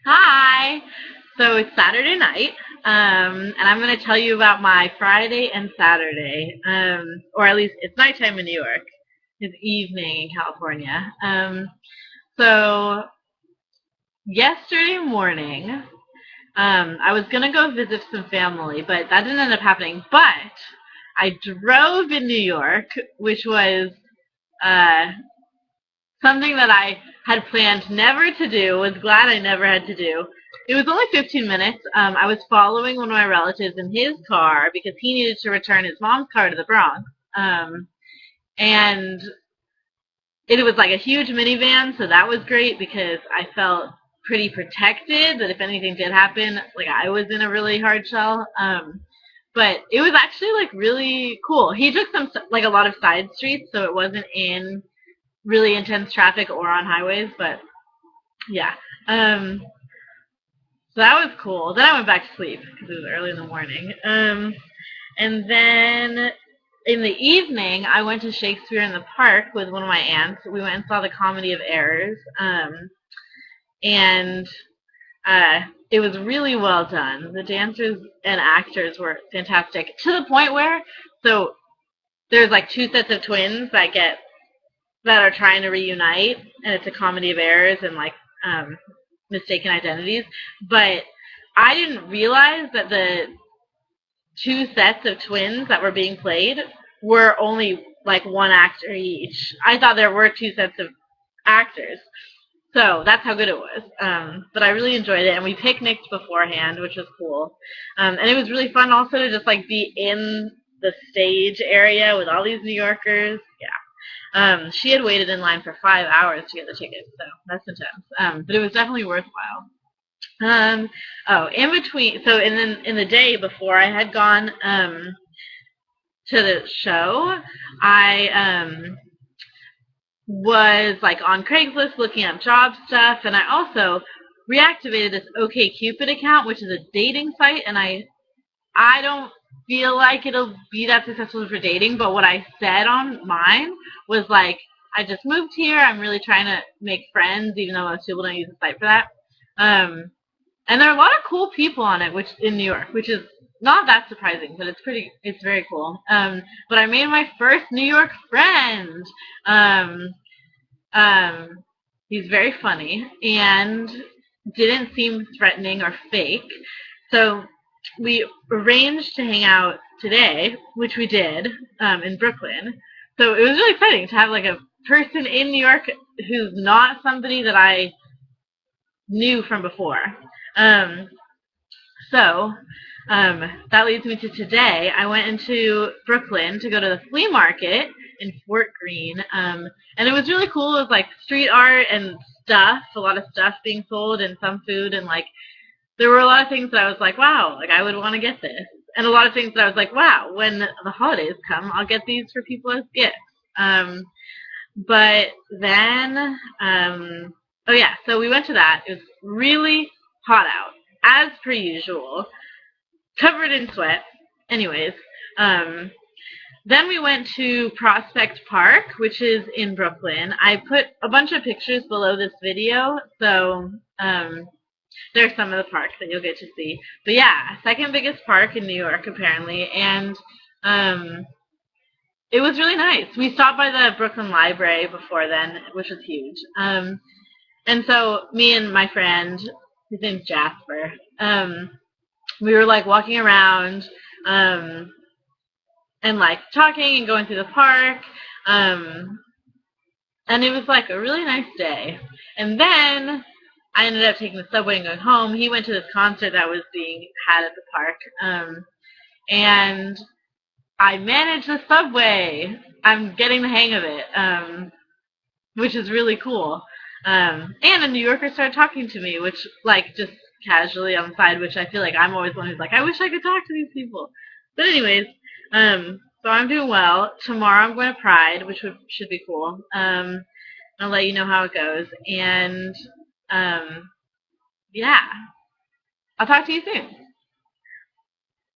Hi! So it's Saturday night, and I'm going to tell you about my Friday and Saturday, or at least it's nighttime in New York. It's evening in California. So yesterday morning, I was going to go visit some family, but that didn't end up happening. But I drove in New York, which was uh, something that I had planned never to do, was glad I never had to do. It was only 15 minutes. I was following one of my relatives in his car because he needed to return his mom's car to the Bronx. And it was like a huge minivan, so that was great because I felt pretty protected that if anything did happen, like I was in a really hard shell. But it was actually like really cool. He took like a lot of side streets, so it wasn't in really intense traffic or on highways, but yeah. So that was cool. Then I went back to sleep because it was early in the morning. And then in the evening, I went to Shakespeare in the Park with one of my aunts. We went and saw the Comedy of Errors, and it was really well done. The dancers and actors were fantastic to the point where so there's like two sets of twins that are trying to reunite, and it's a comedy of errors and like mistaken identities. But I didn't realize that the two sets of twins that were being played were only like one actor each. I thought there were two sets of actors. So that's how good it was. But I really enjoyed it, and we picnicked beforehand, which was cool. And it was really fun also to just like be in the stage area with all these New Yorkers. Yeah. She had waited in line for 5 hours to get the ticket, so that's intense. But it was definitely worthwhile. In between, so in the day before I had gone to the show, I was like on Craigslist looking up job stuff, and I also reactivated this OkCupid account, which is a dating site, and I don't feel like it'll be that successful for dating, but what I said on mine was like, I just moved here. I'm really trying to make friends, even though most people don't use the site for that. And there are a lot of cool people on it, which in New York, which is not that surprising, but it's very cool. But I made my first New York friend. Um, um, he's very funny and didn't seem threatening or fake. So we arranged to hang out today, which we did in Brooklyn. So it was really exciting to have like a person in New York who's not somebody that I knew from before. Um, so that leads me to today. I went into Brooklyn to go to the flea market in Fort Greene, and it was really cool. It was like street art and stuff, a lot of stuff being sold, and some food, and like there were a lot of things that I was like, wow, like I would want to get this, and a lot of things that I was like, wow, when the holidays come, I'll get these for people as gifts. But then, oh yeah, so we went to that. It was really hot out, as per usual, covered in sweat. Anyways, then we went to Prospect Park, which is in Brooklyn. I put a bunch of pictures below this video, so there's some of the parks that you'll get to see. But yeah, second biggest park in New York apparently, and it was really nice. We stopped by the Brooklyn Library before then, which was huge. And so me and my friend, his name's Jasper, we were like walking around and like talking and going through the park. And it was like a really nice day. And then I ended up taking the subway and going home. He went to this concert that was being had at the park. And I managed the subway. I'm getting the hang of it, which is really cool. And a New Yorker started talking to me, which like just casually on the side, which I feel like I'm always one who's like, I wish I could talk to these people. But anyways, so I'm doing well. Tomorrow I'm going to Pride, which should be cool. I'll let you know how it goes. And yeah, I'll talk to you soon.